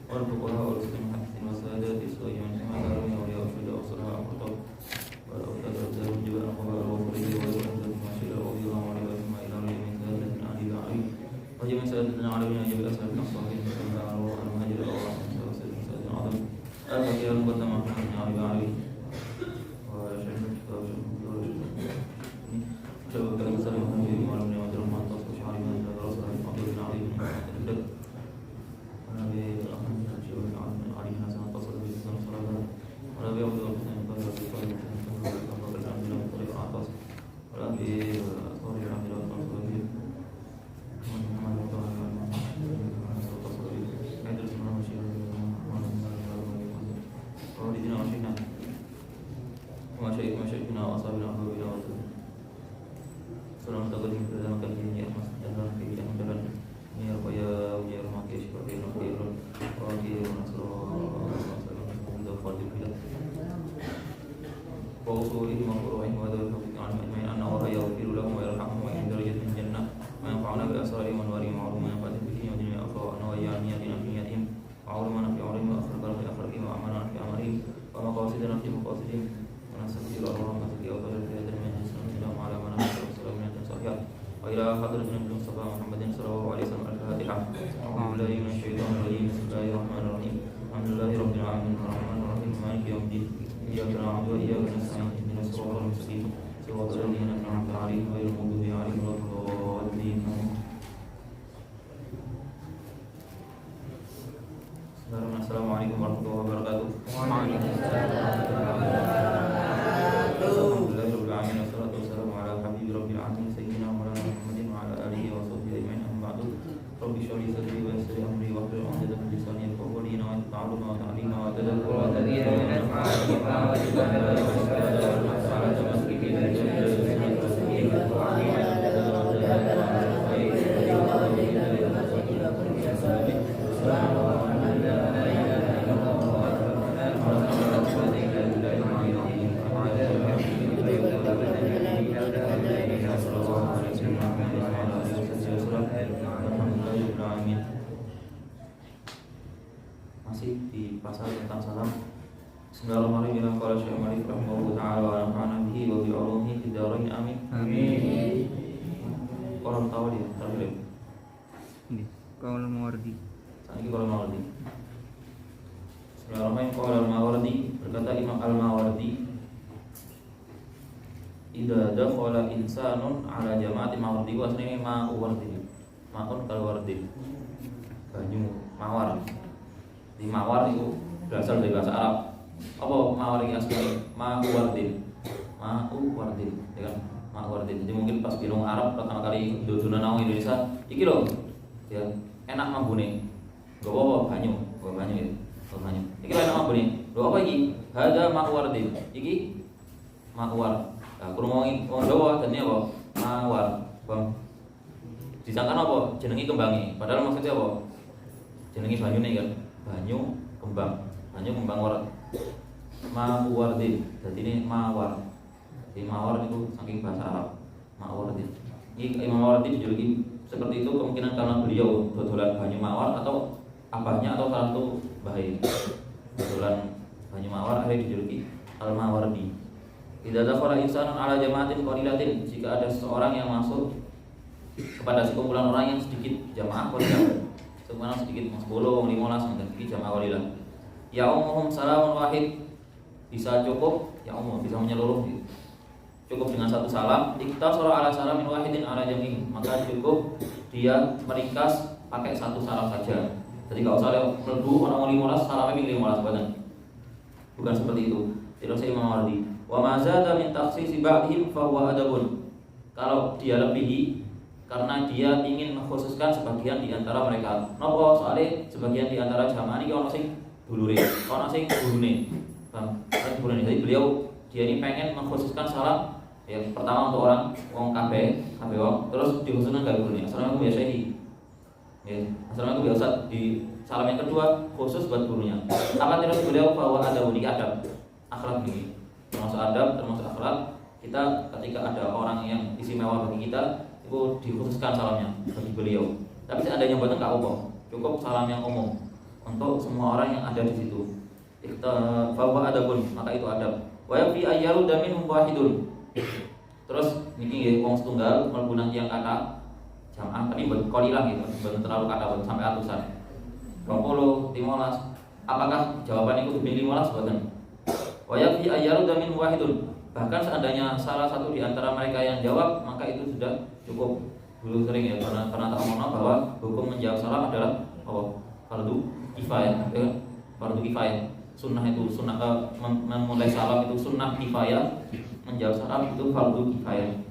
والفقهاء والمحدثين والسادات السوء من سمع دارهم أولياء الشهداء والصلاة أقرطب والأوتاد والأبدال والجبال القبائل والفريد والأبدال ما شئ وأولياء وعلياء ثم إلى رجل من ثالث عن العلي وجمع سادتنا على من يجب أسأل الصالحين فسمع المهاجر الله سيد العظم الفقير المقدم محمد بن علي علي وشيخ الكتاب شباب كلام سلام محمد بن علي بن عبد الرحمن تصف شعري من الرسول عبد بن علي بن الدب ونبي الأحمد بن شيخ علي بن حسن تصل بسنة صلاة ونبي عبد الله بن قال في قال الله الحمد لله من طريق عطاس ونبي صالح الحمد لله تصل به محمد بن تصل به عند السنة وشيخ وولدنا وشيخنا ومشايخنا وأصحابنا وأحبابنا وأصحابنا سلام تقدم في dalam kajian ya Mas dalam kegiatan jalan ya Pak ya ya rahmat ya syukur ya rahmat ya rahmat ya nasrullah fadil billah wa usulihi wa furu'ihi wa dawrihi an ajma'in anna wa yaghfiru lahum wa yarhamhum wa in darajatin jannah wa yanfa'una bi asrarihim wa anwarihim wa 'ulumihim wa yanfa'una bihi wa dunya akhra wa nawayaniyatina fi niyatihim wa 'ulumana fi 'ulumihim wa akhbarana fi akhlaqihim wa amalana fi amalihim wa maqasidana fi maqasidihim wa nastaghfiru Allah wa nastaghfiru Allah fi hadhihi al-majlis wa ala man وإلى حضرة النبي المصطفى محمد صلى الله عليه وسلم الفاتحة أعوذ بالله من الشيطان الرجيم بسم الله الرحمن الرحيم الحمد لله رب العالمين الرحمن الرحيم مالك يوم الدين إياك نعبد وإياك نستعين اهدنا الصراط المستقيم صراط الذين أنعمت عليهم غير المغضوب عليهم ولا الضالين Assalamualaikum warahmatullahi wabarakatuh. Alhamdulillahirrahmanirrahim. Wassalatu wassalamu ala habibi rabbil alamin sayyidina Maulana Muhammadin wa ala alihi wa sahbihi ajma'in amma ba'du. Rabbi shrah li sadri wa yassir li amri wahlul 'uqdatam min lisani yafqahu qawli wa ta'alluma wa ta'lima wa tadabbura wa tadhkira wa naf'a wa masih di pasal tentang salam. Bismillahirrahmanirrahim. Qala Syekh Malik rahimahullah taala wa nafa'ana bihi wa bi 'ulumihi fid dharain amin. Amin. Orang tahu dia terakhir. Ini qaul Mawardi. Saiki qaul Mawardi. Bismillahirrahmanirrahim. Qala Al-Mawardi, berkata Imam Al-Mawardi, idza dakhala insanun ala jama'ati mawardi wa aslihi ma'uwardi. Ma'un kalwardi. Banyu mawar. Di mawar itu berasal dari bahasa Arab. Apa mawar ini asli? Ma'uwardin. Ma'uwardin, ya kan? Ma'uwardin. Jadi mungkin pas bingung Arab pertama kali dudunan nang Indonesia, iki lho. Ya, enak mambune. Gak apa-apa banyu, banyu ya. Banyu. Iki enak mambune. Lho apa iki? Hada ma'uwardin. Iki ma'uwar. Nah, kurungi wong Jawa jenenge apa? Mawar. Bang. Disangkan apa? Jenenge kembangi. Padahal maksudnya apa? Jenenge banyune kan. Banyu kembang warat mawardin. Jadi ini mawar. Jadi mawar itu saking bahasa Arab mawardin. Ini Imam Mawardi dijuluki seperti itu kemungkinan karena beliau dodolan banyu mawar atau abahnya atau salah satu bahaya dodolan banyu mawar akhirnya dijuluki Al-Mawardi. Idza dakhala insanun ala jama'atin qalilatin, jika ada seseorang yang masuk kepada sekumpulan orang yang sedikit, jamaah qalilah sebenarnya sedikit, 10, 15 mungkin jamaah qalilah. Ya umum salamun wahid, bisa cukup, ya umum bisa menyeluruh gitu. Cukup dengan satu salam, iktasara ala salamin wahidin ala jami'i, maka cukup dia meringkas pakai satu salam saja. Jadi enggak usah mlebu orang 15 salamnya 15 bukan seperti itu. Tidak saya Imam Mawardi. Wa ma zada min takhsisi ba'dihim fa huwa adabun. Kalau dia lebihi karena dia ingin mengkhususkan sebagian di antara mereka. Napa? Soalnya sebagian di antara jamaah ini ono sing dulure, ono sing gurune. Bang, gurune. Jadi beliau dia ini pengen mengkhususkan salam yang pertama untuk orang wong kabeh wong, terus dikhususkan gak gurune. Assalamualaikum ya Syekh. Ya, assalamualaikum ya Ustaz. Di salam yang kedua khusus buat gurunya. Apa terus beliau bahwa ada unik adab akhlak ini. Termasuk adab, termasuk akhlak. Kita ketika ada orang yang istimewa bagi kita itu dikhususkan salamnya bagi beliau. Tapi seandainya buatan nggak apa, cukup salam yang umum. untuk semua orang yang ada di situ. Bahwa adabun, maka itu adab. Wa yafi ayyaru damin wahidun. Terus niki nggih wong setunggal mlebu nang tiyang kata jamaah tapi mboten qalilah gitu, mboten terlalu kata sampai ratusan. 20, 15. Apakah jawaban itu lebih 15 boten? Wa yafi ayyaru damin wahidun. Bahkan seandainya salah satu di antara mereka yang jawab, maka itu sudah cukup. Dulu sering ya pernah tak omongno bahwa hukum menjawab salam adalah apa? Fardu kifayah, ya. Fardu kifayah. Sunnah itu sunnah memulai salam itu sunnah kifayah, menjawab salam itu fardu kifayah.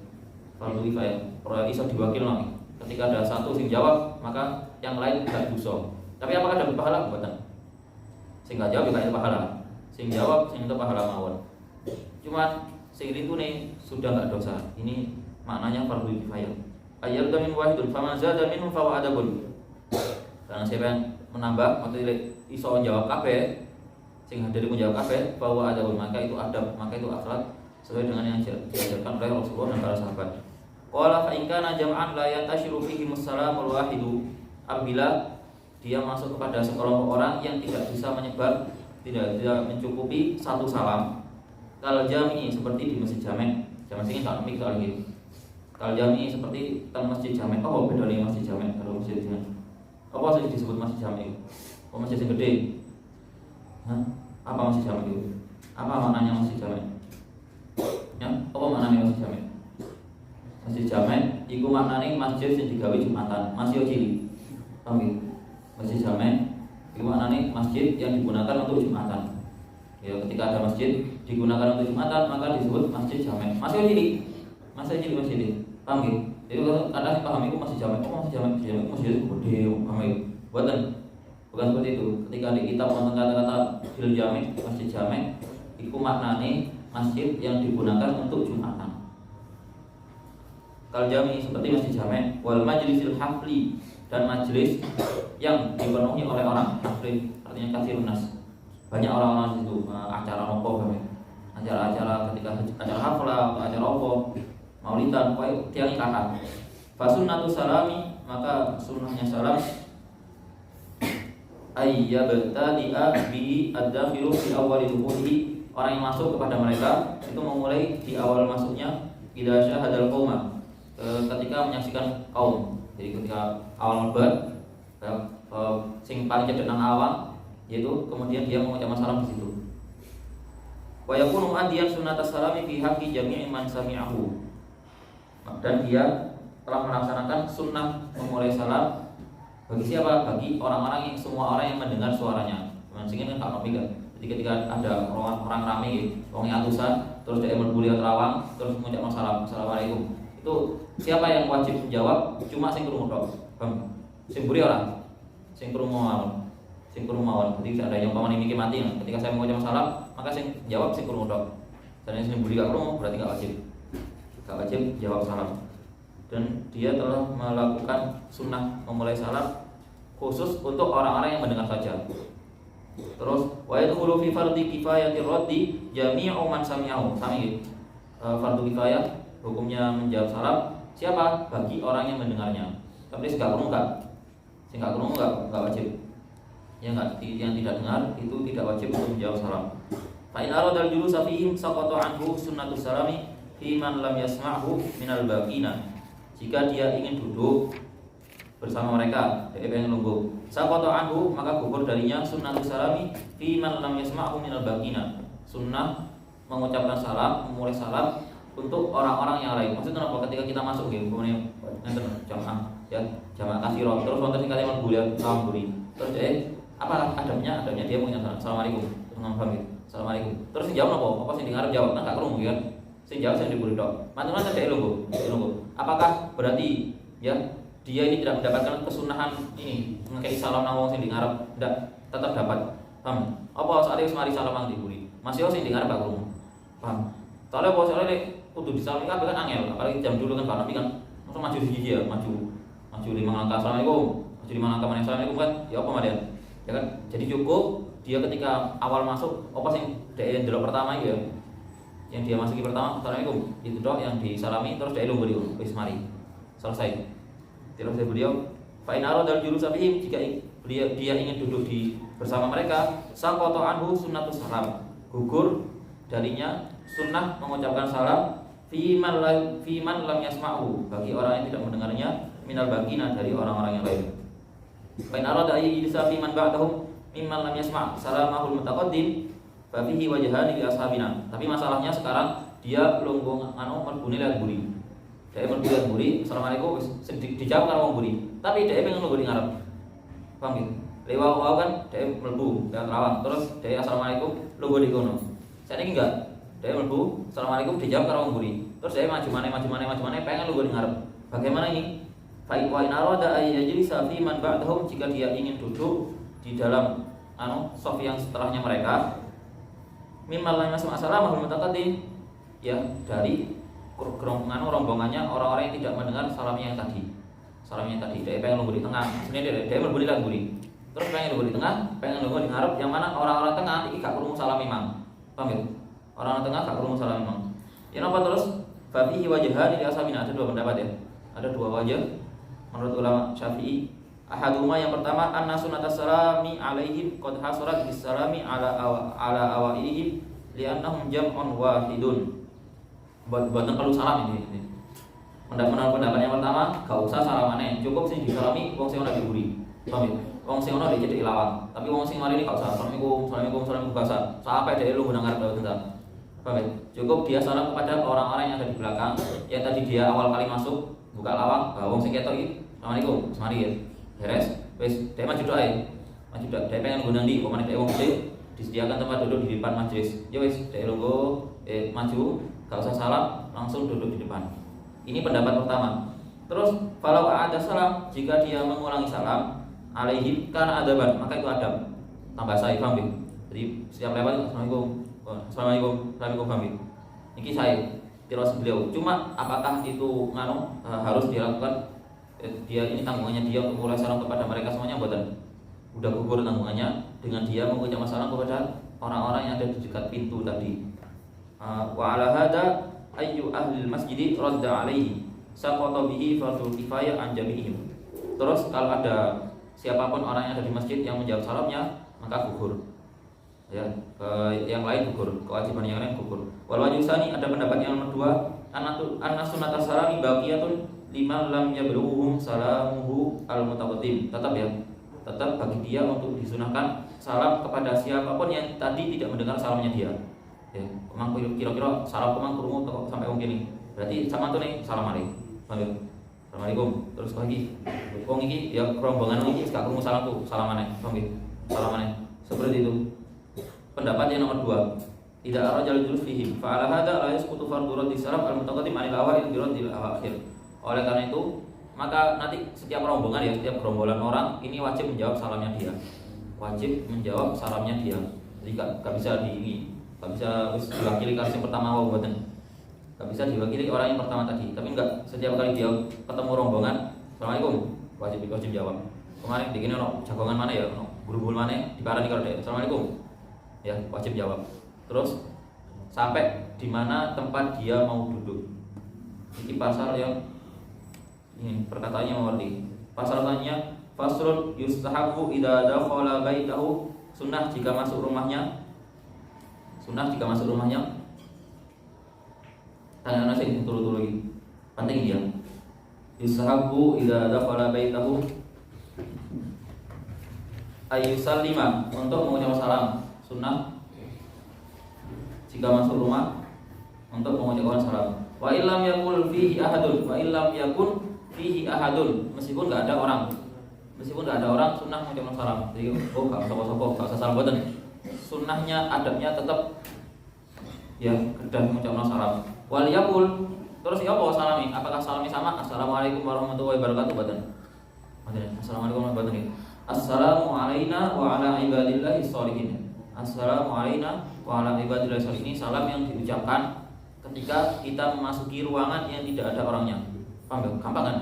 Fardu kifayah. Ora iso diwakilno. Ketika ada satu sing jawab, maka yang lain tidak dosa. Tapi apakah dapat pahala? Boten. Sing gak jawab ya pahala. Sing jawab sing itu pahala mawon. Cuma sing nih sudah enggak dosa. Ini maknanya fardu kifayah. Ayyar damin wahidun faman zada minhum fa adabun. Karena siapa yang menambah maksudnya iso jawab kabeh, sing hadir menjawab kabeh bahwa adabun, maka itu adab, maka itu akhlak sesuai dengan yang diajarkan oleh Rasulullah dan para sahabat. Qala fa in kana jam'an la yatashiru fihi mussalamul wahidu. Apabila dia masuk kepada sekelompok orang yang tidak bisa menyebar, tidak mencukupi satu salam. Kal jami'i seperti di masjid jamek. Jamek sing tak mik soal iki. Kal jami'i seperti teng masjid jamek. Apa bedane masjid jamek karo masjid jamek? Apa sing disebut masjid jamek? Oh, masjid sing gede. Hah? Apa masjid jamek itu? Apa maknanya masjid jamek? Ya, apa maknanya masjid jamek? Masjid jamek iku maknane masjid sing digawe Jumatan, masjid cilik. Paham ya? Masjid jamek itu maknanya masjid yang digunakan untuk Jumatan. Ya, ketika ada masjid digunakan untuk Jumatan maka disebut masjid jamek. Masjid cilik masjid. Paham ya? Jadi kadang paham itu masjid jamek. Oh, masjid jamek masjid gede, paham ya? Bukan seperti itu. Ketika di kitab wonten kata-kata fil jamek, masjid jamek itu maknanya masjid yang digunakan untuk Jumatan. Kal jami seperti masjid jamek wal majlisil hafli, dan majelis yang dipenuhi oleh orang hafli, artinya katsirun nas. Banyak orang-orang di situ, acara nopo kami. Acara-acara ketika acara haflah, acara opo, maulidan, pokoknya tiang kata. Fasunnatu salami, maka sunnahnya salam ayyabtadi'a bi ad-dakhilu fi awwali dukhuli, orang yang masuk kepada mereka itu memulai di awal masuknya idza syahadal qauma, ketika menyaksikan kaum. Jadi ketika awal mlebu sing paling cedek nang awal, yaitu kemudian dia mengucapkan salam di situ. Wa yakunu adiyan sunnatas salami fi haqqi jami'i man sami'ahu. Dan dia telah melaksanakan sunnah memulai salam bagi siapa? Bagi orang-orang yang semua orang yang mendengar suaranya. Maksudnya kan kalau kan. Jadi ketika ada orang ramai, orang atusan, terus dia berbuli terawang, terus mengucapkan salam, assalamualaikum. Itu siapa yang wajib menjawab? Cuma sing krungu tok. Paham? Sing buri ora? Sing krungu mawon. Sing krungu mawon. Jadi ada yang paman iki mati. Ketika saya mengucapkan salam, maka sing jawab sing krungu tok. Dan sing buri gak krungu berarti gak wajib. Gak wajib jawab salam. Dan dia telah melakukan sunnah memulai salam khusus untuk orang-orang yang mendengar saja. Terus wa yadkhulu fi fardhi kifayati raddi jami'u man sami'ahu. Sami fardu kifayah hukumnya menjawab salam siapa? Bagi orang yang mendengarnya. Tapi sing gak krungu enggak wajib. Yang tidak dengar itu tidak wajib untuk menjawab salam. Fa in aradal julusa fihim saqata anhu sunnatus salami fi man lam yasma'hu minal baqina. Jika dia ingin duduk bersama mereka, dia pengen nunggu. Saqata anhu, maka gugur darinya sunnatus salami fi man lam yasma'hu minal baqina. Sunnah mengucapkan salam, memulai salam untuk orang-orang yang lain. Maksudnya apa? Ketika kita masuk gitu, kemudian jamaah ya, jamaah kasiro, terus wonten sing kalian bulian salam buri. Terus apa adabnya? Adabnya dia mengucapkan assalamualaikum. Terus ngomong gitu. Assalamualaikum. Terus sing jawab apa? Apa sing dengar jawab? Nah, gak krungu kan? Sing jawab sing diburi tok. Mantunan cek lungguh. Apakah berarti ya dia ini tidak mendapatkan kesunahan ini ngekei salam nang wong sing dengar? Tidak, tetap dapat. Paham? Apa saat itu mari salam nang diburi? Masih sing dengar gak krungu. Paham? Soalnya apa soalnya kudu disalami kabeh kan angel. Apalagi jam dulu kan Pak Nabi kan langsung maju siji ya, maju 5 langkah assalamualaikum. Maju 5 langkah meneh assalamualaikum kan. Ya apa madian? Ya kan? Jadi cukup dia ketika awal masuk apa sing dhek ndelok pertama ya. Yang dia masuki pertama assalamualaikum. Itu dok yang disalami terus dhek lungguh wis mari. Selesai. Terus beliau Fa in arada al-julus bihim, jika dia ingin duduk bersama mereka, saqata anhu sunnatus salam, gugur darinya sunnah mengucapkan salam fi man lam yasma'u, bagi orang yang tidak mendengarnya, minal bagina, dari orang-orang yang lain. Fa in arada ayyisa fi man ba'dahum mimman lam yasma' salamahul mutaqaddim fa fihi wajhani li ashabina. Tapi masalahnya sekarang dia lungguh melbune lihat buri. Dia melbune lihat buri, assalamualaikum dijawab karo wong buri. Tapi dia pengen nunggu di ngarep. Paham gitu? Lewat kan dia melbu dan rawang, terus dia assalamualaikum nunggu di kono. Saya ini enggak. Dia melbu, assalamualaikum dijawab karo wong buri. Terus dia maju mana pengen nunggu di ngarep. Bagaimana ini? Fa in arada ay yajlisa fi man ba'dahum, jika dia ingin duduk di dalam sof yang setelahnya mereka, mimmal lam yasma' salamahul mutaqaddim, ya dari rombongannya orang-orang yang tidak mendengar salamnya yang tadi. Dia pengen nunggu di tengah. Sebenarnya dia berbudi lan buri. Terus pengen nunggu di tengah, pengen nunggu di ngarep, yang mana orang-orang tengah iki gak krungu salam imam. Paham ya? Orang tengah gak krungu salam imam. Ya napa terus? Fa fihi wajhani li ashabina, ada dua pendapat ya. Ada dua wajah menurut ulama Syafi'i. Ahaduma, yang pertama, anna sunnatas salami alaihim qad hasarat bis salami ala awaihim li'annahum jam'un wahidun. Buatan perlu salam ini. Pendapat yang pertama, gak usah salamane, cukup sing disalami wong sing ana di buri. Paham ya? Wong sing ana dicedhek lawang, tapi wong sing mari ini gak usah assalamualaikum bahasa. Sampai dia lu mendengar dawuh tentang. Paham ya? Cukup dia salam kepada orang-orang yang ada di belakang, yang tadi dia awal kali masuk buka lawang, wong sing ketok iki, assalamualaikum, semari ya. Beres, wes, dia maju doa ya. Dia pengen ngundang di, pokoknya dia wong gede, disediakan tempat duduk di depan majelis. Ya wes, dia lungguh, maju, gak usah salam, langsung duduk di depan. Ini pendapat pertama. Terus, kalau ada salam, jika dia mengulangi salam, alaihim karena adaban, maka itu adab. Tambah saya, paham ya? Jadi setiap lewat, assalamualaikum, paham ya? Ini saya, tiras beliau. Cuma apakah itu harus dilakukan? Dia ini tanggungannya dia untuk mulai salam kepada mereka semuanya, buatan udah gugur tanggungannya dengan dia mengucapkan salam kepada orang-orang yang ada di dekat pintu tadi. Wa ala hada ayyu ahli masjid radda alaihi saqata bihi fardhu kifayah an jami'ihim. Terus kalau ada siapapun orang yang ada di masjid yang menjawab salamnya, maka gugur. Ya, yang lain gugur, kewajiban yang lain gugur. Wal wajusani, ada pendapat yang kedua, anna sunnatas salami baqiyatun liman lam yablughuhum salamuhu al-mutaqaddim. Tetap bagi dia untuk disunahkan salam kepada siapapun yang tadi tidak mendengar salamnya dia. Ya, memang kira-kira salam kemang krungu sampai wong kene. Berarti sama tuh nih salam Assalamualaikum. Terus lagi wong iki ya rombongan iki gak krungu salamku, salamane. Salamane. Seperti itu. Pendapat yang nomor 2, tidak arajal julus fihim. Fa ala hada la yasqutu fardhu raddi salam al-mutaqaddim anil awa'il bi raddil awakhir. Oleh karena itu, maka nanti setiap rombongan ya, setiap gerombolan orang ini wajib menjawab salamnya dia. Jadi gak bisa diwakili kasih yang pertama buatan. Gak bisa diwakili orang yang pertama tadi. Tapi enggak, setiap kali dia ketemu rombongan, assalamualaikum, wajib jawab. Kemarin di gini jagongan mana ya, guru-guru mana diparani kalau dia assalamualaikum, ya wajib jawab. Terus sampai di mana tempat dia mau duduk. Ini pasal yang ini perkataannya mengerti. Pasal lainnya, faslun yustahabu idza dakhala baitahu, sunnah jika masuk rumahnya. Tanya nasi turu-turu lagi. Penting dia. Yustahabu idza dakhala baitahu ayyusallima, untuk mengucapkan salam. Sunnah jika masuk rumah untuk mengucapkan salam. Wa illam yakul fihi ahadun, meskipun enggak ada orang, sunnah mengucapkan salam. Jadi gak usah salam boten. Sunnahnya, adabnya tetap ya kedah mengucapkan salam. Wal yakul, terus ya apa salami? Apakah salami sama? Assalamualaikum warahmatullahi wabarakatuh boten. Assalamualaikum warahmatullahi wabarakatuh. Assalamu alaina wa ala ibadillahi sholihin. Assalamu alaina wa ala ibadillahi sholihin. Salam yang diucapkan ketika kita memasuki ruangan yang tidak ada orangnya. Paham ya? Gampang kan?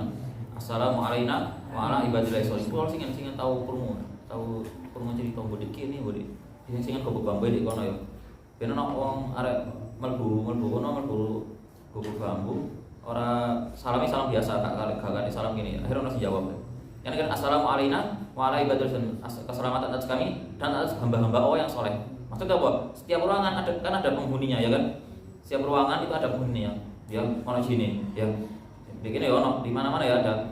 Assalamu alaina wa ala ibadillahi sholihin. Kalau sing tahu krungu cerita bodhe iki bodhe. Sing kok bambu di kono ya. Ben ana wong arek mlebu gubuk bambu. Ora salami salam biasa, gak salam gini. Akhirnya ono dijawab. Karena kan assalamu alaina wa ala ibadil salihin. Keselamatan atas kami dan atas hamba-hamba Allah yang soleh. Maksudnya apa? Setiap ruangan ada penghuninya ya kan? Setiap ruangan itu ada penghuninya. Ya, ono sini, ya. Begini ya ono di mana-mana ya ada.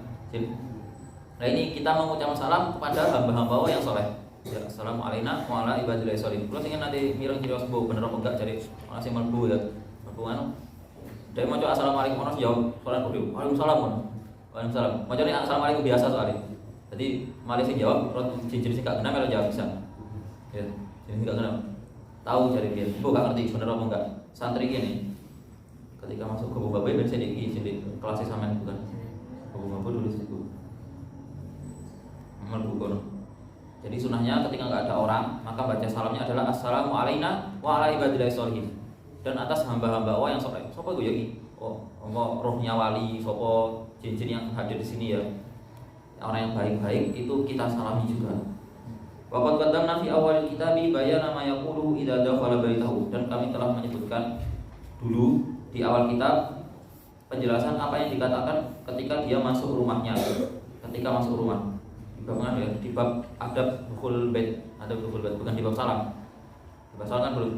Nah ini kita mengucapkan salam kepada hamba-hamba Allah yang soleh. Ya, assalamu alaina wa ala ibadil salihin. Terus ingin nanti mireng kira sebuah bener apa enggak jadi ono sing mlebu ya. Mlebu anu. Dari mau assalamualaikum ono jawab salam kudu. Waalaikumsalam. Waalaikumsalam. Macamnya assalamualaikum biasa soalnya. Jadi malah sing jawab jenis sing gak kenal melu jawab bisa. Ya, jenis gak kenal. Tahu cari dia. Bu gak ngerti bener apa enggak. Santri gini. Ketika masuk ke Bumbabe ben sini kelas sampean bukan. Bumbabe dulu situ. Mlebu kono. Jadi sunahnya ketika enggak ada orang, maka baca salamnya adalah assalamu alaina wa ala ibadillah sholihin. Dan atas hamba-hamba Allah yang soleh. Sapa iku ya iki? Oh, rohnya wali, sapa jin-jin yang hadir di sini ya. Orang yang baik-baik itu kita salami juga. Waqad qaddamna fi awal kitabi bayana ma yaqulu idza dakhala baitahu, dan kami telah menyebutkan dulu di awal kitab penjelasan apa yang dikatakan ketika dia masuk rumahnya. Ketika masuk rumah. Di bab mana ya? Di bab adab dukhul bait, bukan di bab salam. Di bab salam kan belum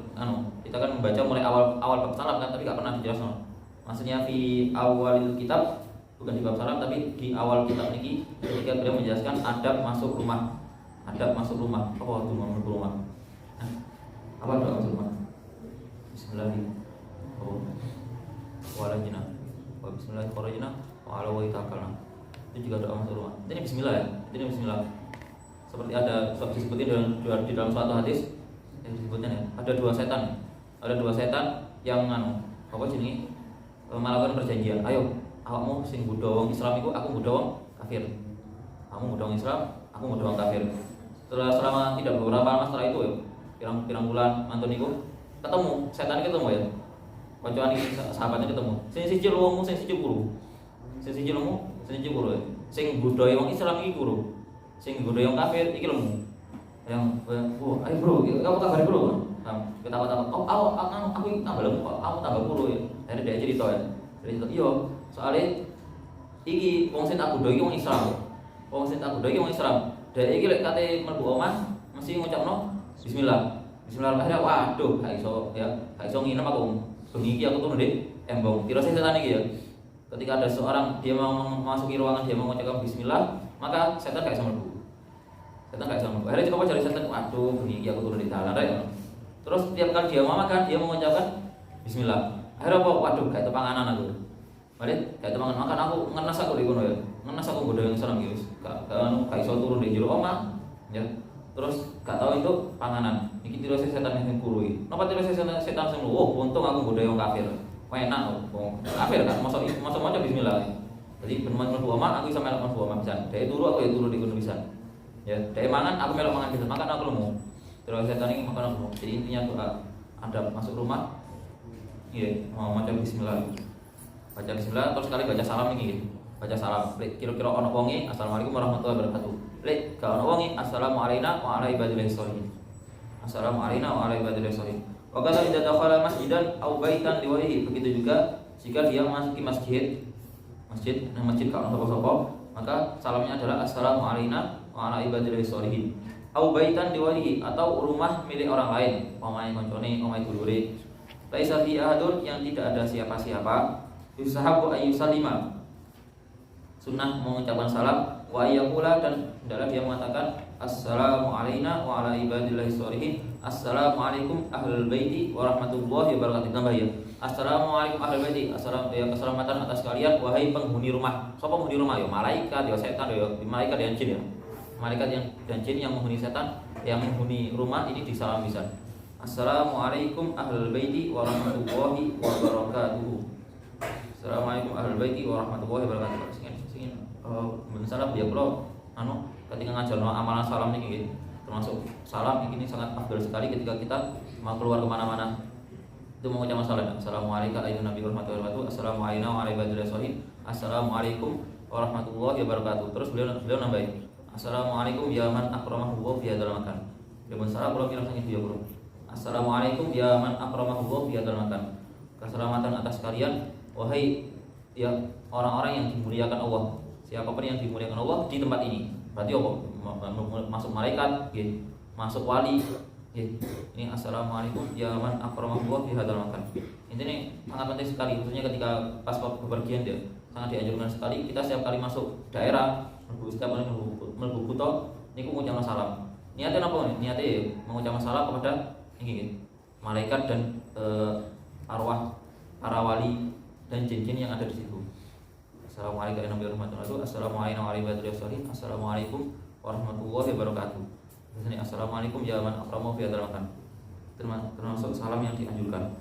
kita kan membaca mulai awal bab salam kan, tapi enggak pernah dijelaskan. Maksudnya fi awalil kitab bukan di bab salam tapi di awal kitab ini ketika beliau menjelaskan adab masuk rumah. Adab masuk rumah. Apa itu masuk rumah? Apa doa masuk rumah? Bismillahirrahmanirrahim. Oh. Walajina. Wa bismillahirrahmanirrahim. Wa ala wa tawakkalna. Itu juga doa masuk rumah. Ini bismillah ya. Ini bismillah. Seperti ada disebutin di dalam suatu hadis yang disebutnya ya. Ada dua setan. Ada dua setan yang apa jenenge? Melakukan perjanjian. Ayo, awakmu sing nggodha wong Islam iku, aku nggodha wong kafir. Kamu nggodha wong Islam, aku nggodha wong kafir. Selama tidak beberapa lama setelah itu ya, pirang bulan mantun niku ketemu, setan ketemu ya. Kancan iki sahabatnya ketemu. Sing siji luwungmu, sing siji guru. Sing siji luwungmu, sing siji guru. Sing nggodha wong Islam iki guru. Sing nggodha wong kafir iki lemu. Yang ayo bro, kamu kabar bro? Ketawa-tawa, aku tambah lemu, kamu tambah guru ya. Akhirnya dia cerita ya. Cerita, iya, soalnya iki wong sing tak godha iki wong Islam. Wong sing tak godha iki wong Islam. Dek iki lek kate mlebu omah mesti ngucapno bismillah. Bismillahirrahmanirrahim. Waduh, gak iso ya. Gak iso nginem aku. Bengi iki aku turun di embong. Kira setan iki ya. Ketika ada seorang dia mau memasuki ruangan dia mau mengucapkan bismillah, maka setan gak iso mlebu. Setan gak iso mlebu. Akhirnya coba cari setan, waduh, bengi iki aku turun di dalan rek. Terus setiap kali dia mau makan, dia mengucapkan bismillah. Akhirnya apa? Waduh, kayak panganan aku. Balik, kayak teman makan aku ngenes aku di kono ya. Ngenes aku godho yang serem gitu. Gak iso turun di jero omah. Ya. Terus gak tahu itu panganan. Iki tirose setan yang kuru iki. Napa tirose setan sing lu? Oh, untung aku godho yang kafir. Enak wong kafir kan. Mosok maca bismillah. Jadi ben mlebu omah aku iso melok mlebu omah pisan. Dhewe turu aku ya turu di kono pisan. Ya, dhewe mangan aku melok mangan pisan. Makan aku lemu. Terus setan iki makan aku. Jadi intinya doa adab masuk rumah. Iya, mau maca bismillah. Baca bismillah terus sekali baca salam ini. Baca salam. Kira-kira ono wonge assalamualaikum warahmatullahi wabarakatuh. Lek gak ono wonge assalamu alaina wa ala ibadillah sholihin. Assalamu alaina wa ala ibadillah sholihin. Wa qala idza dakhala masjidan aw baitan liwalihi. Begitu juga jika dia masuki masjid gak ono sapa-sapa, maka salamnya adalah assalamu alaina wa ala ibadillah sholihin. Aw baitan liwalihi, atau rumah milik orang lain, omahe koncone, omahe dulure. Laisa fi ahadun, yang tidak ada siapa-siapa. Yusahabu ayyusalima, sunnah mengucapkan salam. Wa ayyakula, dan hendaklah dia mengatakan assalamu alaina wa ala ibadillahi sholihin. Assalamualaikum ahlul baiti wa rahmatullahi wabarakatuh. Tambah ya, assalamualaikum ahlul baiti, keselamatan atas kalian wahai penghuni rumah. Siapa penghuni rumah? Ya malaikat, ya setan, ya malaikat dan jin ya. Malaikat dan jin yang menghuni setan, yang menghuni rumah ini disalam bisa. Assalamualaikum ahlul baiti wa rahmatullahi wabarakatuh. Assalamualaikum ahlul baiti wa rahmatullahi wabarakatuh. Singin salam dia kula ketika ngajarno amalan salam niki termasuk salam ini sangat afdal sekali ketika kita mau keluar kemana mana. Itu mengucapkan salam. Assalamualaikum ayyuhan nabi warahmatullahi wabarakatuh. Assalamualaikum wa ala ibadillah sholihin. Assalamualaikum warahmatullahi wabarakatuh. Terus beliau nambahin assalamualaikum ya man akramahu wa fi hadzal makan. Dengan salam kula kirang sanget dia kula. Assalamualaikum ya man akramahu wa fi hadzal makan. Keselamatan atas kalian wahai ya orang-orang yang dimuliakan Allah. Siapapun yang dimuliakan Allah di tempat ini. Berarti apa? Masuk malaikat, nggih. Masuk wali, nggih. Ini assalamualaikum ya man akramahullah fi hadzal makan. Ini sangat penting sekali, khususnya ketika pas bepergian dia sangat dianjurkan sekali kita setiap kali masuk daerah, setiap kali mlebu kutha niku ngucapkan salam. Niatnya apa nih? Niatnya mengucapkan salam kepada ini malaikat dan arwah para wali dan jin-jin yang ada di situ. Assalamualaikum warahmatullahi wabarakatuh. Assalamualaikum warahmatullahi wabarakatuh. Ini assalamualaikum ya man akramu fi hadzal makan. Termasuk salam yang dianjurkan.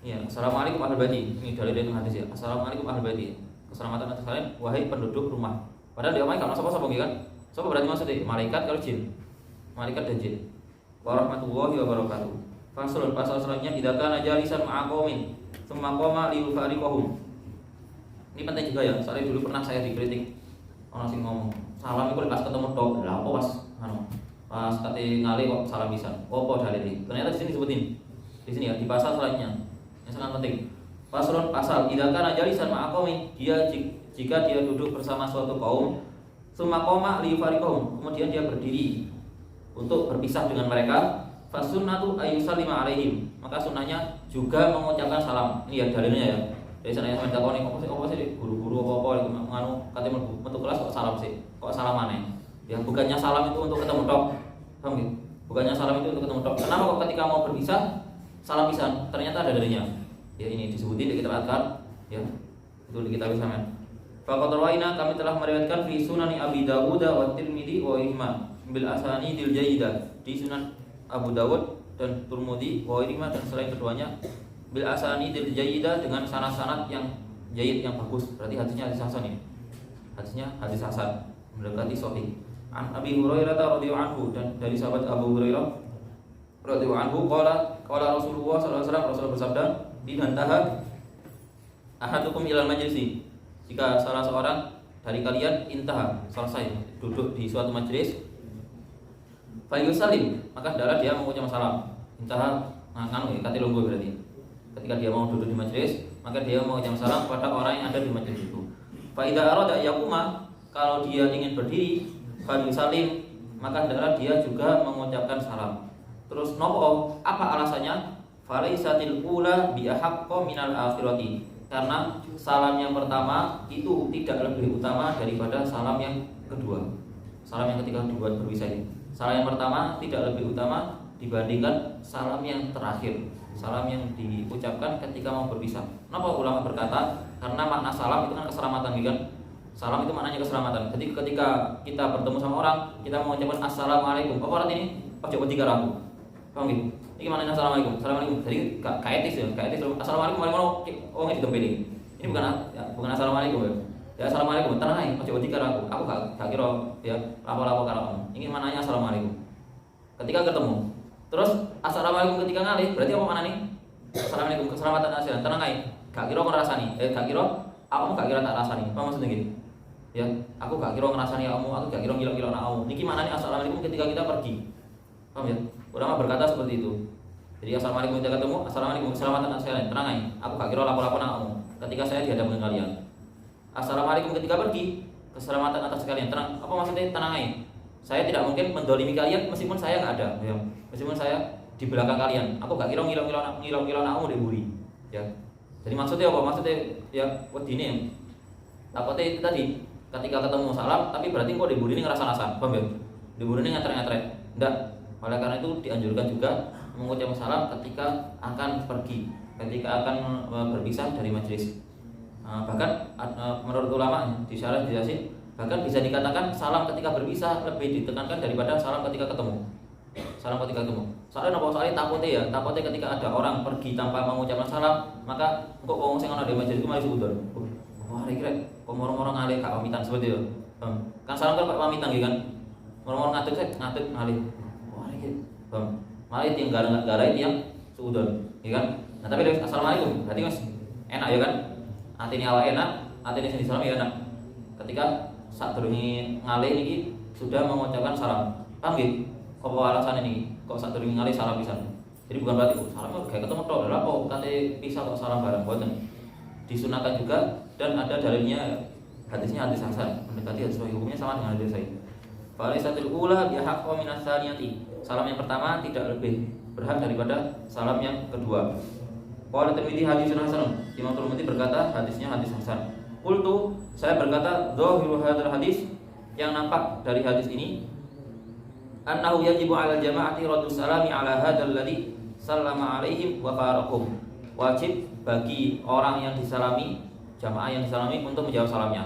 Ya, assalamualaikum ahlul baiti. Ini dari hadis ya. Assalamualaikum ahlul baiti. Keselamatan atas kalian wahai penduduk rumah. Padahal dia omah kan sapa-sapa kan? Sapa berarti maksudnya malaikat kalau jin. Malaikat dan jin. Warahmatullahi wabarakatuh. Pasal selanjutnya idza kana jalisan ma'a qaumin tsumma qama li yufariqahum. Ini penting juga ya. Soalnya dulu pernah saya dikritik orang sing ngomong, "Salam iku pas ketemu tok." Lah apa pas pas kate ngale kok salam pisan. Apa dalile? Ternyata di sini disebutin. Di sini ya di pasal selanjutnya. Yang sangat penting. Pasal idza kana jalisan ma'a qaumin, jika dia duduk bersama suatu kaum, tsumma qama li yufariqahum, kemudian dia berdiri untuk berpisah dengan mereka. Fasunnatu ayyusallima alaihim, maka sunnahnya juga mengucapkan salam. Ini ya dalilnya ya. Dari sana yang sampai takoni apa sih guru-guru apa nganu katanya metu kelas kok salam sih. Kok salam aneh. Ya bukannya salam itu untuk ketemu tok. Paham gitu? Bukannya salam itu untuk ketemu tok. Kenapa kok ketika mau berpisah salam pisan? Ternyata ada dalilnya. Ya ini disebutin di kitab Adkar ya. Itu di kitab Saman. Faqad rawaina, kami telah meriwayatkan fi Sunani Abi Dawud wa Tirmidzi wa Ihmad bil asanidil jayyidah, di Sunan Abu Dawud dan Tirmidzi wa Ihmad dan selain keduanya bil asanidil jayyidah, dengan sanad-sanad yang jayyid yang bagus. Berarti hadisnya hadis hasan ini. Hadisnya hadis hasan mendekati sahih. An Abi Hurairah radhiyallahu anhu, dan dari sahabat Abu Hurairah radhiyallahu anhu qala Rasulullah sallallahu alaihi wasallam, Rasul bersabda, "Bidantaha ahadukum ilal majlisi." Jika salah seorang dari kalian intaha, selesai duduk di suatu majelis, falyusallim, maka hendaklah dia mengucapkan salam. Intaha kata lungguh berarti. Ketika dia mau duduk di majelis, maka dia mengucapkan salam kepada orang yang ada di majelis itu. Fa idza arada yaquma, kalau dia ingin berdiri, falyusallim, maka hendaklah dia juga mengucapkan salam. Terus nopo? Apa alasannya? Falaisatil ula bi ahaqqa minal akhirati. Karena salam yang pertama itu tidak lebih utama daripada salam yang kedua. Salam yang ketika dibuat berpisah ini. Salam yang pertama tidak lebih utama dibandingkan salam yang terakhir. Salam yang diucapkan ketika mau berpisah. Kenapa ulama berkata? Karena makna salam itu kan keselamatan, kan? Salam itu maknanya keselamatan. Jadi ketika kita bertemu sama orang, kita mengucapkan assalamualaikum. Apa artinya ini? Ojo wedi karo aku. Paham gitu? Ini maknanya assalamualaikum. Assalamualaikum. Jadi gak etis ya, gak etis. Assalamualaikum warahmatullahi wabarakatuh. Oh nggak ditempeli. Ini bukan assalamualaikum ya. Ya assalamualaikum. Tenang aja. Ojo wedi karo aku. Aku gak kira ya lapo-lapo karo kamu. Ini maknanya assalamualaikum. Ketika ketemu. Terus assalamualaikum ketika ngalih. Berarti apa maknanya? Assalamualaikum, keselamatan asiran. Tenang aja. Gak kira ngerasani. Gak kira aku gak kira tak rasani. Apa maksudnya gitu? Ya, aku gak kira ngerasani kamu, aku gak kira ngilang-ngilang kamu. Niki maknanya assalamualaikum ketika kita pergi. Paham ya? Ulama berkata seperti itu. Jadi assalamualaikum ketika ketemu, assalamualaikum keselamatan sekalian. Tenang aja, aku gak kira lapor-lapor kamu ketika saya dihadap dengan kalian. Assalamualaikum ketika pergi, keselamatan atas sekalian. Tenang, apa maksudnya? Tenang aja. Saya tidak mungkin mendolimi kalian meskipun saya gak ada. Ya. Meskipun saya di belakang kalian, aku gak kira ngilang-ngilang kamu di buri. Ya. Jadi maksudnya apa? Maksudnya ya wedine. Takutnya itu tadi, ketika ketemu salam, tapi berarti kok di buri ini ngerasa-rasa. Paham ya? Di buri ini ngetrek-ngetrek. Enggak. Oleh karena itu dianjurkan juga mengucapkan salam ketika akan pergi, ketika akan berpisah dari majelis. Bahkan menurut ulama di syarah dijelasin, bahkan bisa dikatakan salam ketika berpisah lebih ditekankan daripada salam ketika ketemu. Salam ketika ketemu. Soalnya nopo soalnya takutnya ketika ada orang pergi tanpa mengucapkan salam, maka kok wong sing ana di majelis itu malah suudon. Wah, kira kok moro-moro ngalih gak pamitan seperti itu. Kan salam kan pamitan gitu kan. Moro-moro ngadeg ngalih. Malah itu yang gara-gara itu yang suudon, ya kan? Nah tapi dari assalamualaikum, berarti mas enak ya kan? Artinya awak enak, artinya sini salam ya enak. Ketika saat durungi ngalih ini sudah mengucapkan salam, paham gitu? Apa alasan ini? Kok saat durungi ngalih salam pisan? Jadi bukan berarti salam kayak ketemu tok, lha apa kate pisah kok salam bareng boten. Disunahkan juga dan ada dalilnya, hadisnya hadis hasan, mendekati hadis sahih, hukumnya sama dengan hadis sahih. Falaisatul ula bihaqqo minas tsaniyati. Salam yang pertama tidak lebih berhak daripada salam yang kedua. Qala Tirmidzi hadisun hasan. Imam Tirmidzi berkata hadisnya hadis hasan. Qultu, saya berkata dhahiru hadzal hadis, yang nampak dari hadis ini annahu yajibu 'alal jama'ati raddu salami 'ala hadzal ladzi sallama 'alaihim wa faraqhum. Wajib bagi orang yang disalami, jamaah yang disalami untuk menjawab salamnya.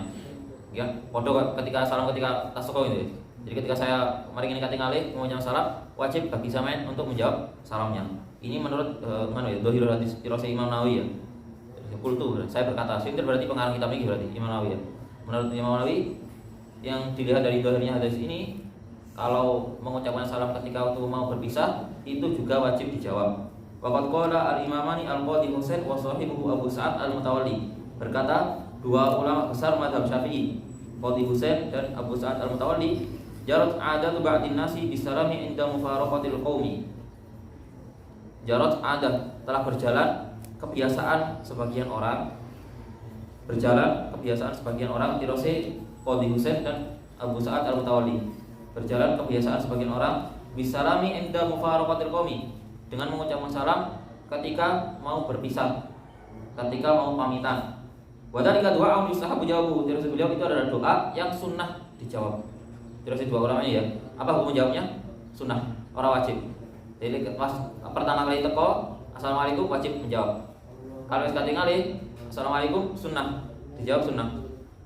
Ya, padha ketika salam ketika tasawuf itu. Jadi ketika saya mari ngene katingalih mengucapkan salam, wajib bagi sampean untuk menjawab salamnya. Ini menurut dhahirul hadis dirasa Imam Nawawi ya. Kultu, saya berkata, sintir berarti pengarang kitab ini berarti Imam Nawawi ya. Menurut Imam Nawawi yang dilihat dari dhahirnya hadis ini, kalau mengucapkan salam ketika waktu mau berpisah itu juga wajib dijawab. Waqad qala al-imamani al-Qadhi Husain wa sahibuhu Abu Sa'ad al-Mutawalli. Berkata dua ulama besar mazhab Syafi'i, Qadhi Husain dan Abu Sa'ad al-Mutawalli, jarat adatu ba'din nasi bisalami inda mufaraqatil qaumi. Jarat adat, telah berjalan kebiasaan sebagian orang, tirose Qadhi Husain dan Abu Sa'ad al-Mutawalli, berjalan kebiasaan sebagian orang bisalami inda mufaraqatil qaumi, dengan mengucapkan salam ketika mau berpisah, ketika mau pamitan. Wa dzalika du'a'un yustahabu jawabuhu. Terus beliau itu adalah doa yang sunnah dijawab. Terus dua ulamanya ya. Apa hukum jawabnya? Sunnah, orang wajib. Jadi pas pertama kali teko, assalamualaikum wajib menjawab. Kalau sekali kali, assalamualaikum sunnah, dijawab sunnah.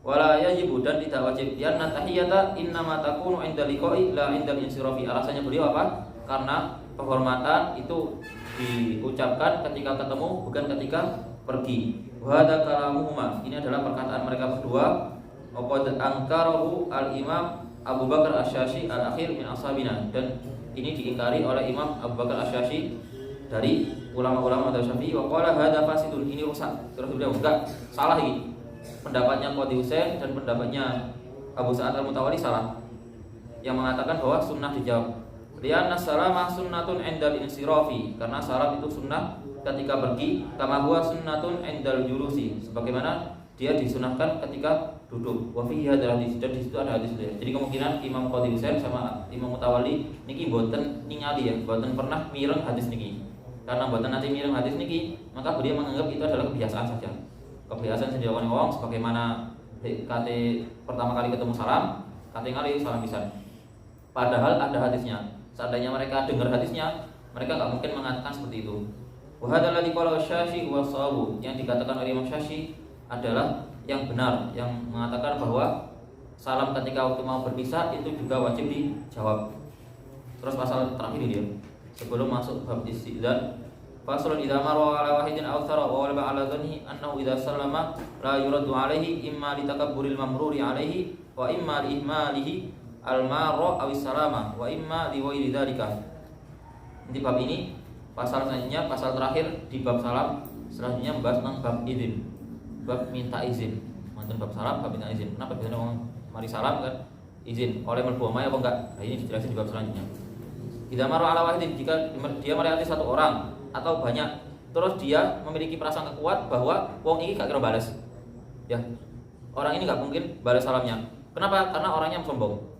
Wala yajibu, dan tidak wajib. Ya tahiyata innama takunu 'inda liqa'i la 'inda insirafi. Alasannya beliau apa? Karena penghormatan itu diucapkan ketika ketemu, bukan ketika pergi. Wa hadza kalamuhuma. Ini adalah perkataan mereka berdua. Wa qad ankarahu al-Imam Abu Bakar Asy-Syafi'i al-akhir min ashabina, dan ini diingkari oleh Imam Abu Bakar Asy-Syafi'i dari ulama-ulama mazhab Syafi'i. Wa qala hadza fasidun, ini rusak. Terus beliau enggak, salah ini. Pendapatnya Qadhi Husain dan pendapatnya Abu Sa'ad al-Mutawalli salah, yang mengatakan bahwa sunnah dijawab. Lianna salama sunnatun 'indal insirafi, karena salam itu sunnah ketika pergi, kama huwa sunnatun 'indal julusi, sebagaimana dia disunahkan ketika duduk. Wa fihi hadzal hadis, dan di situ ada hadis. Jadi kemungkinan Imam Qadhi Husain sama Imam Mutawalli niki mboten ningali ya, mboten pernah mireng hadis niki. Karena mboten nanti mireng hadis niki, maka beliau menganggap itu adalah kebiasaan saja. Kebiasaan yang dilakukan wong, sebagaimana kate pertama kali ketemu salam, kate ngali salam pisan. Padahal ada hadisnya. Seandainya mereka dengar hadisnya, mereka enggak mungkin mengatakan seperti itu. Wa hadzal ladzi qala Syafi'i wa sahabu, yang dikatakan oleh Imam Syafi'i adalah yang benar, yang mengatakan bahwa salam ketika waktu mau berpisah itu juga wajib dijawab. Terus pasal terakhir ini dia, sebelum masuk bab istidzan, faslun idza marra ala wahidin aw thara wa wala ala dhanni annahu idza sallama la yuraddu alaihi imma li takabburil mamruri alaihi wa imma li ihmalihi al-marra aw salama wa imma li ghairi dzalika. Di bab ini pasal selanjutnya, pasal terakhir di bab salam, selanjutnya membahas tentang bab izin, bab minta izin. Mantan bab salam, bab minta izin. Kenapa biasanya orang mari salam kan izin oleh mlebu omahe apa enggak? Nah, ini dijelasin di bab selanjutnya. Idza marra ala wahidin, jika dia melewati satu orang atau banyak, terus dia memiliki perasaan kuat bahwa wong ini gak kira balas, ya, orang ini gak mungkin balas salamnya. Kenapa? Karena orangnya sombong.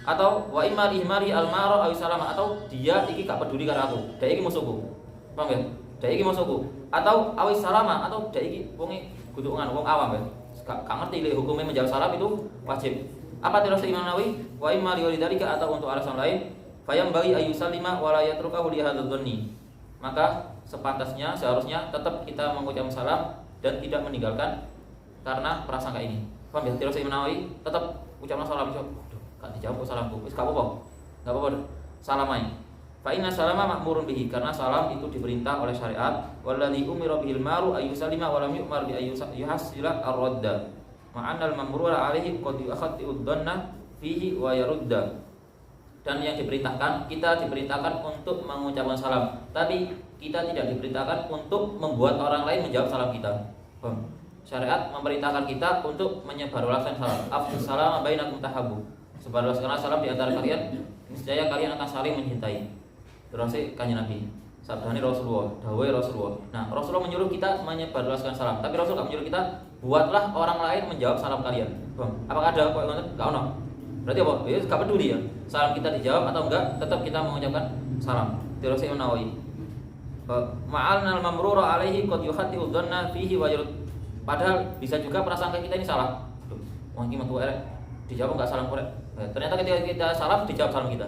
Atau wa imma ihmari al-mara aw salama, atau dia iki gak peduli karo aku, dia iki musuhku. Paham ya? Dia iki musuhku. Atau aw salama, atau dia iki wonge gudukan wong awam ya. Gak ngerti hukumnya menjawab salam itu wajib. Apa terus Imam Nawawi? Wa imma li dzalika, atau untuk alasan lain, fayam bagi ayu salima wa la yatrukahu li hadzal dhanni. Maka sepantasnya, seharusnya tetap kita mengucapkan salam dan tidak meninggalkan karena prasangka ini. Paham ya? Terus Imam Nawawi tetap ucapkan salam. Gak dijawab salamku, wis gak apa-apa, salamai. Fa inna salama ma'murun bihi, karena salam itu diperintah oleh syariat. Walladzi umira bihil maru ayu salima wa lam yu'mar bi ayu yuhasila ar-radda. Ma'anal mamrura alaihi qad yu'khati ud-dhanna fihi wa yarudda. Dan yang diperintahkan, kita diperintahkan untuk mengucapkan salam, tapi kita tidak diperintahkan untuk membuat orang lain menjawab salam kita. Syariat memerintahkan kita untuk menyebarluaskan salam. Afshus salam bainakum tahabbu. Sebarluaskanlah salam di antara kalian, niscaya kalian akan saling mencintai. Terus kanjeng Nabi, sabdane Rasulullah, dawuhe Rasulullah. Nah, Rasulullah menyuruh kita menyebarluaskan salam, tapi Rasul enggak menyuruh kita buatlah orang lain menjawab salam kalian. Apakah ada kok ngoten? Enggak ono. Berarti apa? Ya gak peduli ya. Salam kita dijawab atau enggak, tetap kita mengucapkan salam. Terus Imam Nawawi. Ma'alnal mamrura alaihi qad yuhaddi'u dhanna fihi wa yurd. Padahal bisa juga prasangka kita ini salah. Aduh, wong iki metu erek. Dijawab enggak salam korek. Ternyata ketika kita salam dijawab salam kita.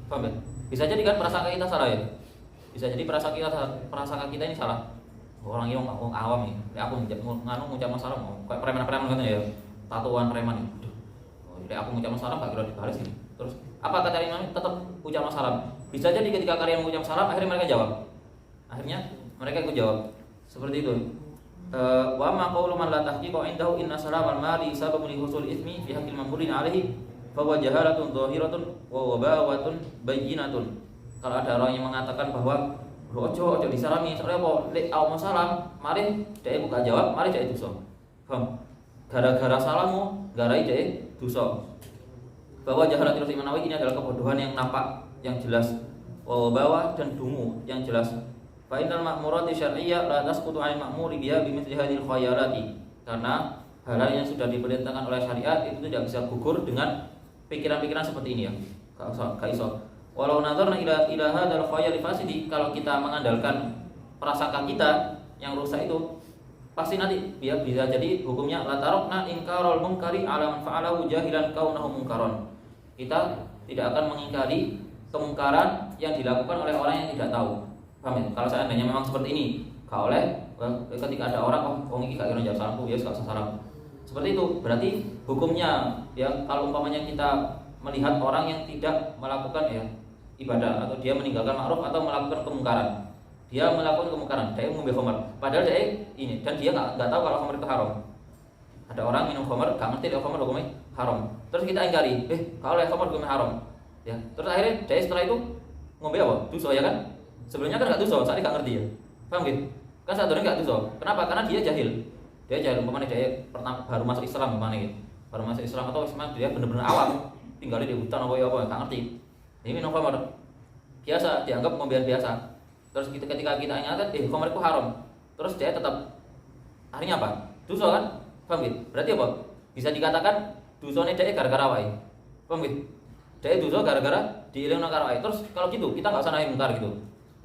Paham ya? Bisa jadi kan prasangka kita salah ya. Bisa jadi prasangka kita ini salah. Orang ini orang awam nih. Aku ngucap salam kayak preman-preman katanya ya. Tatuan preman itu. Jadi aku ngucap salam gak kira dibalas ini. Terus apa kata Imam? Tetap ucap salam. Bisa jadi ketika kalian mengucap salam akhirnya mereka jawab. Akhirnya mereka ikut jawab. Seperti itu. Wa ma qawlu man la tahqiqa indahu inna salamal mali sababun li husul ismi fi haqqil mamdurin alaihi fa huwa jahalatun dhahiratun wa wabawatun bayyinatun. Kalau ada orang yang mengatakan bahwa ojo disalami, soalnya apa? Lek awak salam, mari dhek buka jawab, mari dhek dosa. Paham? Gara-gara salammu, garai dhek dosa. Bahwa jahalat terus Imam Nawawi ini adalah kebodohan yang nampak, yang jelas. Bawah dan dungu yang jelas. Fa innal ma'murati syar'iyyah la tasqutu 'anil ma'muri biha bimithli hadhil khayalati. Karena hal-hal yang sudah diperintahkan oleh syariat itu tidak bisa gugur dengan pikiran-pikiran seperti ini ya. Gak iso. Walau nazarna ila hadzal khayal fasidi, kalau kita mengandalkan prasangka kita yang rusak itu pasti nanti bisa jadi hukumnya la tarokna inkarul munkari ala man fa'alahu jahilan kaunahu munkaron. Kita tidak akan mengingkari kemungkaran yang dilakukan oleh orang yang tidak tahu. Paham ya? Kalau seandainya memang seperti ini, gak oleh ketika ada orang ini gak kira jawab salamku, ya gak usah salam. Seperti itu, berarti hukumnya ya kalau umpamanya kita melihat orang yang tidak melakukan ya ibadah atau dia meninggalkan ma'ruf atau melakukan kemungkaran. Dia melakukan kemungkaran, dia ngombe khamar. Padahal dia ini dan dia enggak tahu kalau khamar itu haram. Ada orang minum khamar, enggak ngerti kalau khamar hukumnya haram. Terus kita ingkari, kalau khamar hukumnya haram. Ya, terus akhirnya dia setelah itu ngombe apa? Dosa ya kan? Sebelumnya kan enggak dosa, saat ini enggak ngerti ya. Paham gitu? Kan saat ini enggak dosa. Kenapa? Karena dia jahil. Dia jahil umpamanya dia pertama baru masuk Islam umpamanya gitu. Baru masuk Islam atau dia benar-benar awam, tinggal di hutan apa enggak ngerti. Ini minum khamar biasa, dianggap pembiayaan biasa. Terus ketika kita ingatkan, khamar itu haram. Terus dia tetap akhirnya apa? Dosa kan? Paham gitu? Berarti apa? Bisa dikatakan dosanya dia gara-gara wae. Paham gitu? Dia dosa gara-gara diilangno karo wae. Terus kalau gitu kita enggak usah nahi mungkar gitu.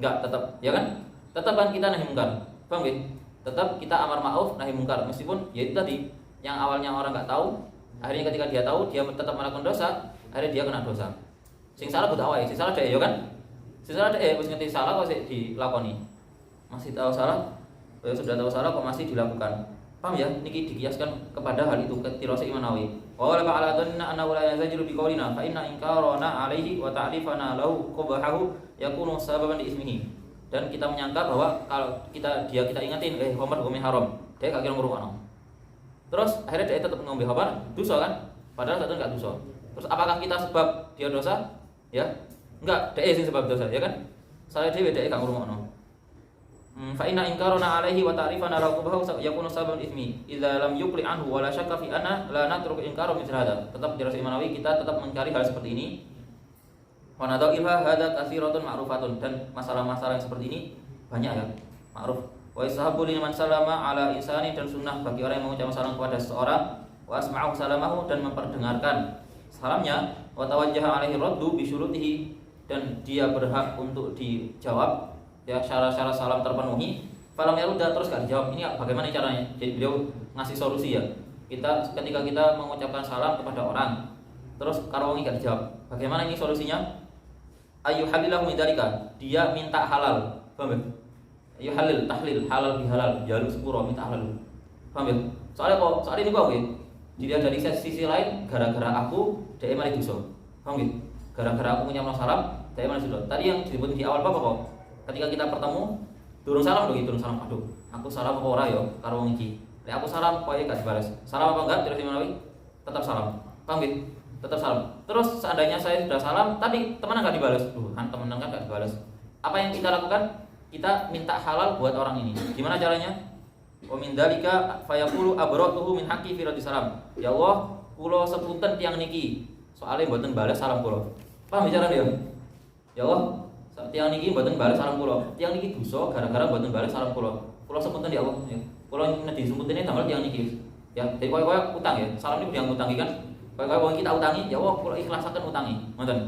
Enggak, tetap, ya kan? Tetap kan kita nahi mungkar. Paham gitu? Tetap kita amar ma'ruf nahi mungkar meskipun ya itu tadi yang awalnya orang enggak tahu, akhirnya ketika dia tahu dia tetap melakukan dosa, akhirnya dia kena dosa. Sing salah buta wae, sing salah dhek ya kan? Sing salah dhek wis ngerti salah kok sik dilakoni. Masih tahu salah, sudah tahu salah kok masih dilakukan. Paham ya? Niki dikiaskan kepada hal itu ketirasa Imam Nawawi. Wa la ba'ala dhanna anna la yazajiru bi qaulina fa inna inkarana alaihi wa ta'rifana lahu qabahu yakunu sababan li ismihi. Dan kita menyangka bahwa kalau kita ingatin khamar hukumnya haram, dia gak kira ngrungokno. Terus akhirnya dia tetap ngombe khamar, dosa kan? Padahal satu enggak dosa. Terus apakah kita sebab dia dosa? Ya, enggak, dhek sing sebab dosa, ya kan? Saya dhewe dhek gak ngrungokno. Fa inna inkarana alaihi wa ta'rifana lahu qabahu yakunu sababan ismi. Idza lam yuqli anhu wa la syakka fi anna la natruku inkaru mithl hada. Tetap di Imam Nawawi kita tetap mengingkari hal seperti ini. Wa nadaiha hadza katsiratun ma'rufatun, dan masalah-masalah yang seperti ini banyak ya, ma'ruf. Wa isahabu liman salama ala insani, dan sunnah bagi orang yang mengucapkan salam kepada seseorang, wa asma'u salamahu, dan memperdengarkan salamnya, wa tawajjaha alaihi raddu bi syurutihi, dan dia berhak untuk dijawab ya syarat-syarat salam terpenuhi. Falam yarudda, terus gak dijawab. Ini bagaimana caranya? Jadi beliau ngasih solusi ya. Ketika kita mengucapkan salam kepada orang, terus karo wong gak dijawab. Bagaimana ini solusinya? Ayu halilahu min dzalika, dia minta halal. Paham ya? Ayu halil, tahlil, halal bihalal, jaluk sepuro minta halal. Paham ya? Soalnya ini kok nggih. Dilihat dari sisi lain, gara-gara aku dhek mari dosa. Paham gitu? Gara-gara aku ngucapno salam, dhek mari dosa. Tadi yang disebut di awal kok ketika kita bertemu, turun salam lho, turun salam. Aduh, aku salam apa ora ya karo wong iki. Nek aku salam kok gak dibalas. Salam apa enggak? Terus Imam Nawawi tetap salam. Paham gitu? Tetap salam. Terus seandainya saya sudah salam, tapi teman enggak dibalas. Kan teman kan enggak dibalas. Apa yang kita lakukan? Kita minta halal buat orang ini. Gimana caranya? Wa min dzalika fayaqulu abratuhu min haqqi fi raddi salam. Ya Allah, kula sepunten tiyang niki, soalé mboten balas salam kula. Paham bicarane ya? Ya Allah, tiyang niki mboten balas salam kula. Tiyang niki dosa gara-gara mboten balas salam kula. Kula sepunten ya Allah, ya. Kula nedhi sepuntene damel tiyang niki. Ya, dadi koyo utang ya. Salam niku dianggo utang kan? Kalau kita utangi, ya Allah kula ikhlasaken utangi. Ngoten.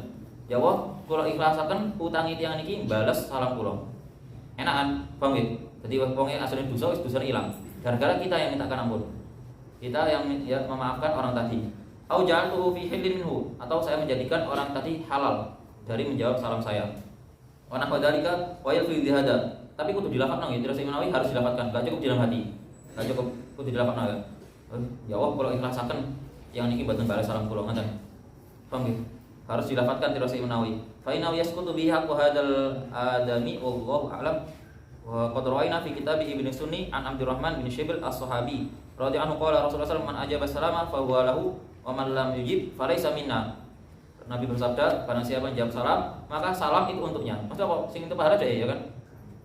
Ya Allah, kula ikhlasaken utangi tiyang niki bales salam kula. Enakan, paham nggih? Dadi wong asline dosa wis dosane ilang. Gara-gara kita yang mintakan ampun. Kita yang ya, memaafkan orang tadi. Au ja'altuhu fi hillin minhu, atau saya menjadikan orang tadi halal dari menjawab salam saya. Wa nahwa dzalika wa yalfi hada. Tapi kudu dilafadzkan nggih, terus Imam Nawawi harus dilafadzkan, gak cukup di dalam hati. Gak cukup kudu dilafadzkan ya. Ya Allah, kalau ikhlasaken yang niki mboten balas salam kula ngoten. Paham nggih? Harus dilafadzkan terus Imam Nawawi. Fa inna yasqutu bihi haqqu hadzal adami wallahu a'lam. Wa qad rawaina fi kitab Ibnu Sunni an Abdurrahman bin Syibil As-Sahabi radhiyallahu anhu qala Rasulullah sallallahu alaihi wasallam man ajaba salama fa huwa lahu wa man lam yujib falaysa minna. Nabi bersabda, barang siapa menjawab salam, maka salam itu untuknya. Maksudnya apa? Sing itu pahala ya kan?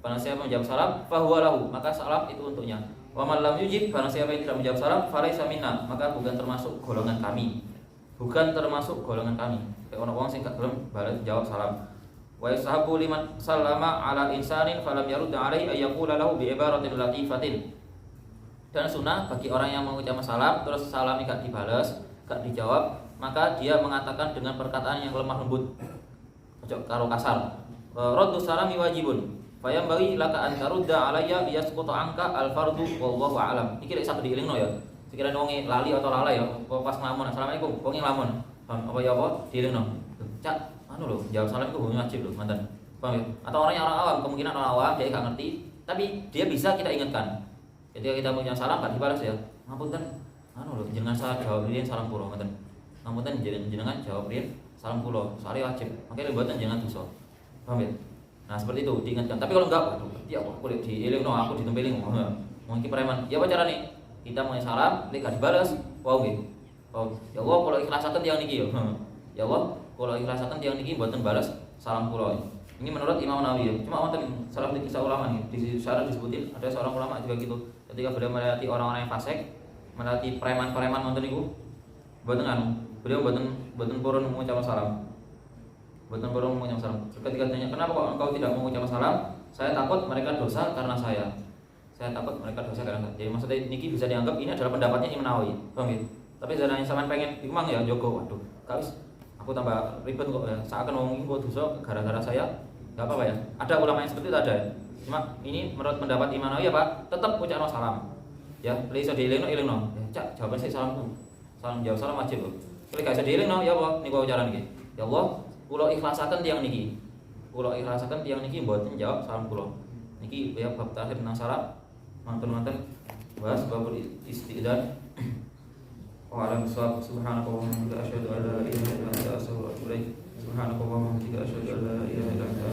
Barang siapa menjawab salam, fa huwa lahu, maka salam itu untuknya. Wa man lam yujib, barang siapa yang tidak menjawab salam, falaysa minna, maka bukan termasuk golongan kami. Bukan termasuk golongan kami. Kayak orang-orang sing gak gelem balas jawab salam. Wa yasahabu liman sallama ala insanin falam yarud alaihi ay yaqula lahu bi ibaratin latifatin. Dan sunnah bagi orang yang mengucapkan salam terus salam gak dibalas, gak dijawab, maka dia mengatakan dengan perkataan yang lemah lembut. Ojo karo kasar. Raddu salami wajibun. Fayam bagi laka an tarudda alayya liyasqutu anka al-fardu wallahu a'lam. Iki lek sak dielingno ya. Sekiranya wong lali atau lalai ya, pas nglamun assalamualaikum, wong nglamun. Apa ya apa dielingno. Cak, anu lho, jawab salam itu hukumnya wajib lho, mantan. Paham ya? Atau orang yang orang awam, kemungkinan orang awam dia enggak ngerti, tapi dia bisa kita ingatkan. Ketika kita mengucapkan salam enggak dibalas ya. Ngapunten, anu lho, jenengan salah jawab riyen salam kula, mantan. Ngapunten jenengan jawab riyen salam kula, soalnya wajib. Makanya mboten jangan dosa. Paham ya? Nah, seperti itu diingatkan. Tapi kalau enggak, waduh, ya aku kulit dielingno, aku ditempelin. Mau iki preman. Ya apa carane? Kita mau salam, nek gak dibalas, wow nggih. Oh, ya Allah kalau ikhlasaken tiyang niki ya. Ya Allah, kalau ikhlasaken tiyang niki mboten balas salam kula. Ini menurut Imam Nawawi ya. Cuma wonten salah satu kisah ulama nih, di syarah disebutin ada seorang ulama juga gitu. Ketika beliau melewati orang-orang yang fasik, melewati preman-preman wonten niku, mboten anu, beliau mboten purun mengucapkan salam. Mboten purun mengucapkan salam. Ketika ditanya, "Kenapa kok engkau tidak mengucapkan salam?" "Saya takut mereka dosa karena saya." Saya takut mereka dosa karena saya. Jadi maksudnya niki bisa dianggap ini adalah pendapatnya Imam Nawawi. Paham ya? Tapi jarang sampean pengen imang ya Joko, waduh. Kawis aku tambah ribet kok ya. Seakan ngomongin kok dosa gara-gara saya. Enggak apa-apa ya. Ada ulama yang seperti itu ada. Cuma ini menurut pendapat Imam Nawawi ya, Pak, tetap ucapno salam. Ya, iso dielingno. Ya, Cak, jawaban saya salamku. Salam jawab salam wajib kok. Kalau gak iso dielingno ya apa niku ucapan iki. Ya Allah, kula ikhlasaken tiyang niki. Kula ikhlasaken tiyang niki mboten jawab salam kula. Niki ya bab terakhir tentang salam. Mantan-mantan bahas babul isti'dan. Wa ala subhanaka wa bihamdika asyhadu an la ilaha illa anta astaghfiruka wa atubu ilaik. Subhanaka wa bihamdika asyhadu an la ilaha illa anta